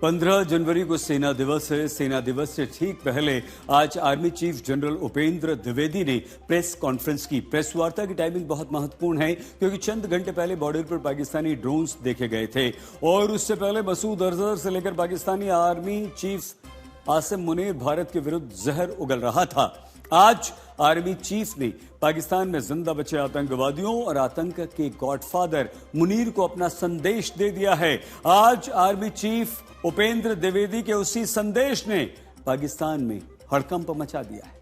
15 जनवरी को सेना दिवस है। सेना दिवस से ठीक पहले आज army chief general Upendra Dwivedi ने प्रेस कॉन्फ्रेंस की। प्रेस वार्ता की टाइमिंग बहुत महत्वपूर्ण है क्योंकि चंद घंटे पहले बॉर्डर पर पाकिस्तानी ड्रोन्स देखे गए थे और उससे पहले मसूद अजहर से लेकर पाकिस्तानी आर्मी चीफ आसिम मुनीर भारत के विरुद्ध जहर उगल रहा था। आज आर्मी चीफ ने पाकिस्तान में जिंदा बचे आतंकवादियों और आतंक के गॉडफादर मुनीर को अपना संदेश दे दिया है। आज आर्मी चीफ उपेंद्र द्विवेदी के उसी संदेश ने पाकिस्तान में हड़कंप मचा दिया है।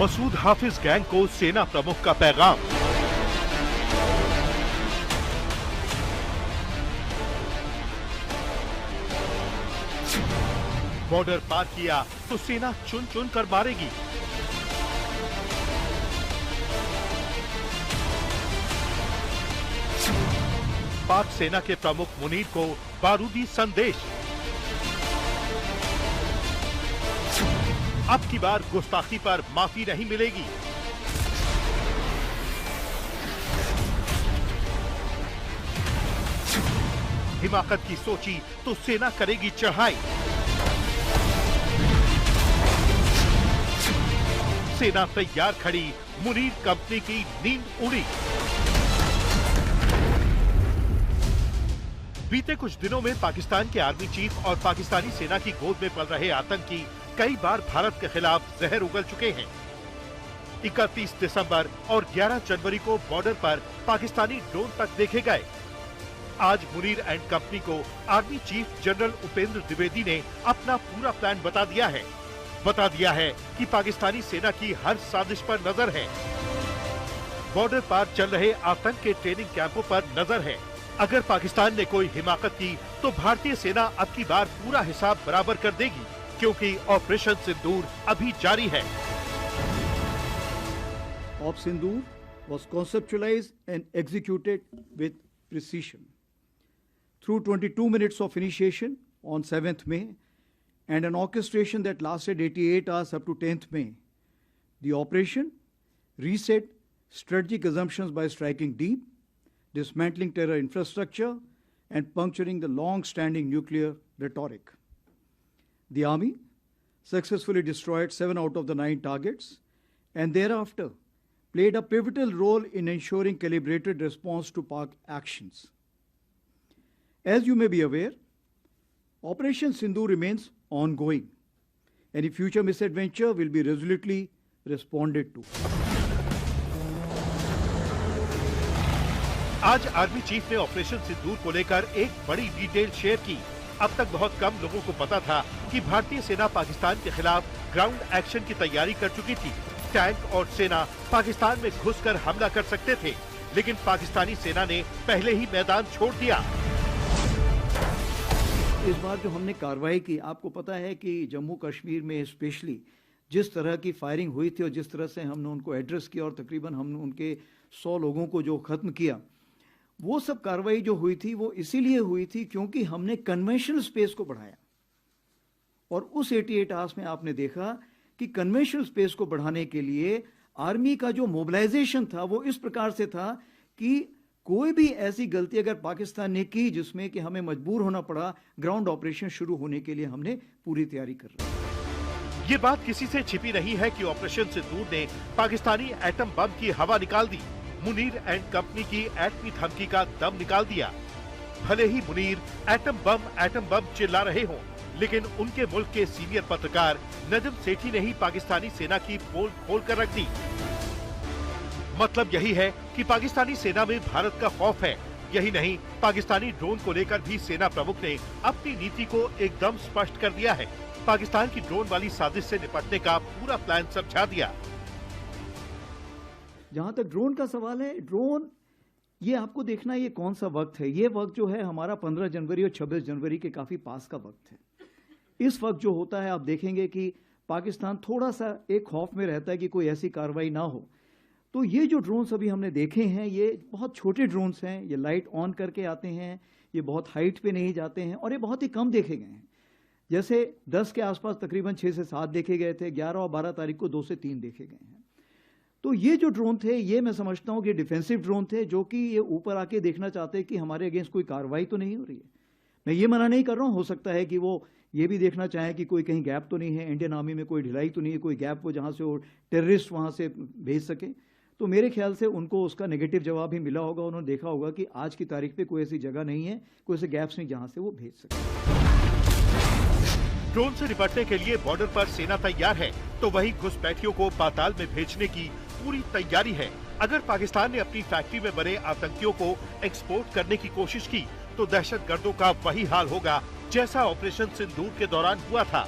मसूद हाफिज गैंग को सेना प्रमुख का पैगाम। बॉर्डर पार किया तो सेना चुन चुन कर मारेगी। पाक सेना के प्रमुख मुनीर को बारूदी संदेश। अब की बार गुस्ताखी पर माफी नहीं मिलेगी। हिमाकत की सोची तो सेना करेगी चढ़ाई। सेना तैयार खड़ी, मुनीर कंपनी की नींद उड़ी। बीते कुछ दिनों में पाकिस्तान के आर्मी चीफ और पाकिस्तानी सेना की गोद में पल रहे आतंकी कई बार भारत के खिलाफ जहर उगल चुके हैं। 31 दिसंबर और 11 जनवरी को बॉर्डर पर पाकिस्तानी ड्रोन तक देखे गए। आज मुनीर एंड कंपनी को army chief general Upendra Dwivedi ने अपना पूरा प्लान बता दिया है कि पाकिस्तानी सेना की हर साजिश पर नजर है। बॉर्डर पार चल रहे आतंक के ट्रेनिंग कैंपों पर नजर है। अगर पाकिस्तान ने कोई हिमाकत की तो भारतीय सेना अब की बार पूरा हिसाब बराबर कर देगी, क्योंकि ऑपरेशन सिंदूर अभी जारी है। Op Sindoor was conceptualized and executed with precision. Through 22 minutes of initiation on 7th May and an orchestration that lasted 88 hours up to 10th May, the operation reset strategic assumptions by striking deep, dismantling terror infrastructure, and puncturing the long-standing nuclear rhetoric. The army successfully destroyed 7 out of the 9 targets and thereafter played a pivotal role in ensuring calibrated response to Pak actions. As you may be aware, Operation Sindoor remains ongoing. Any future misadventure will be resolutely responded to. आज army chief ने operation सिंदूर को लेकर एक बड़ी detail share की। अब तक बहुत कम लोगों को पता था कि भारतीय सेना पाकिस्तान के खिलाफ ग्राउंड एक्शन की तैयारी कर चुकी थी। टैंक और सेना पाकिस्तान में घुसकर हमला कर सकते थे, लेकिन पाकिस्तानी सेना ने पहले ही मैदान छोड़ दिया। इस बार जो हमने कार्रवाई की, आपको पता है कि जम्मू कश्मीर में स्पेशली जिस तरह की फायरिंग हुई थी और जिस तरह से हमने उनको एड्रेस किया और तकरीबन हमने उनके 100 लोगों को जो खत्म किया, वो सब कार्रवाई जो हुई थी वो इसीलिए हुई थी क्योंकि हमने कन्वेंशनल स्पेस को बढ़ाया। और उस 88 आवर्स में आपने देखा कि कन्वेंशनल स्पेस को बढ़ाने के लिए आर्मी का जो मोबिलाइजेशन था वो इस प्रकार से था कि कोई भी ऐसी गलती अगर पाकिस्तान ने की जिसमें कि हमें मजबूर होना पड़ा, ग्राउंड ऑपरेशन शुरू होने के लिए हमने पूरी तैयारी कर रहे। ये बात किसी से छिपी नहीं है कि ऑपरेशन सिंदूर ने पाकिस्तानी एटम बम की हवा निकाल दी। मुनीर एंड कंपनी की एटमी धमकी का दम निकाल दिया। भले ही मुनीर एटम बम चिल्ला रहे हों, लेकिन उनके मुल्क के सीनियर पत्रकार नजम सेठी ने ही पाकिस्तानी सेना की पोल खोल कर रख दी। मतलब यही है कि पाकिस्तानी सेना में भारत का खौफ है। यही नहीं, पाकिस्तानी ड्रोन को लेकर भी सेना प्रमुख ने अपनी नीति को एकदम स्पष्ट कर दिया है। पाकिस्तान की ड्रोन वाली साजिश से निपटने का पूरा प्लान समझा दिया। जहां तक ड्रोन का सवाल है, ड्रोन ये आपको देखना ये कौन सा वक्त है। ये वक्त जो है हमारा 15 जनवरी और 26 जनवरी के काफी पास का वक्त है। इस वक्त जो होता है आप देखेंगे कि पाकिस्तान थोड़ा सा एक खौफ में रहता है कि कोई ऐसी कार्रवाई ना हो। तो ये जो ड्रोन्स अभी हमने देखे हैं ये बहुत छोटे ड्रोन्स हैं। ये लाइट ऑन करके आते हैं, ये बहुत हाइट पे नहीं जाते हैं और ये बहुत ही कम देखे गए हैं। जैसे 10 के आसपास तकरीबन 6 से 7 देखे गए थे, 11 और 12 तारीख को 2 से 3 देखे गए हैं। तो ये जो ड्रोन थे ये मैं समझता हूं कि डिफेंसिव ड्रोन थे, जो कि ये ऊपर आके देखना चाहते हैं कि हमारे अगेंस्ट कोई कार्रवाई तो नहीं हो रही है। मैं ये मना नहीं कर रहा हूँ, हो सकता है कि वो ये भी देखना चाहें कि कोई कहीं गैप तो नहीं है, इंडियन आर्मी में कोई ढिलाई तो नहीं है, कोई गैप वो जहाँ से वो टेररिस्ट वहाँ से भेज सके। तो मेरे ख्याल से उनको उसका नेगेटिव जवाब ही मिला होगा, उन्होंने देखा होगा कि आज की तारीख पे कोई ऐसी जगह नहीं है, कोई ऐसे गैप्स नहीं जहाँ से वो भेज सके। ड्रोन से निपटने के लिए बॉर्डर पर सेना तैयार है, तो वहीं घुसपैठियों को पाताल में भेजने की पूरी तैयारी है। अगर पाकिस्तान ने अपनी फैक्ट्री में बने आतंकियों को एक्सपोर्ट करने की कोशिश की तो दहशतगर्दों का वही हाल होगा जैसा ऑपरेशन सिंदूर के दौरान हुआ था।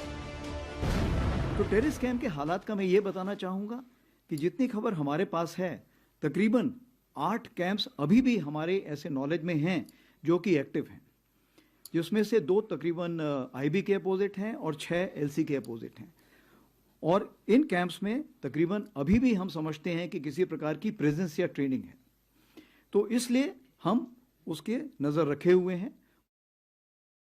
तो टेररिस्ट कैंप के हालात का मैं ये बताना चाहूंगा कि जितनी खबर हमारे पास है, तकरीबन 8 कैंप्स अभी भी हमारे ऐसे नॉलेज में हैं जो कि एक्टिव हैं, जिसमें से 2 तकरीबन आईबी के अपोजिट हैं और 6 एलसी के अपोजिट हैं। और इन कैंप्स में तकरीबन अभी भी हम समझते हैं कि किसी प्रकार की प्रेजेंस या ट्रेनिंग है, तो इसलिए हम उसके नज़र रखे हुए हैं।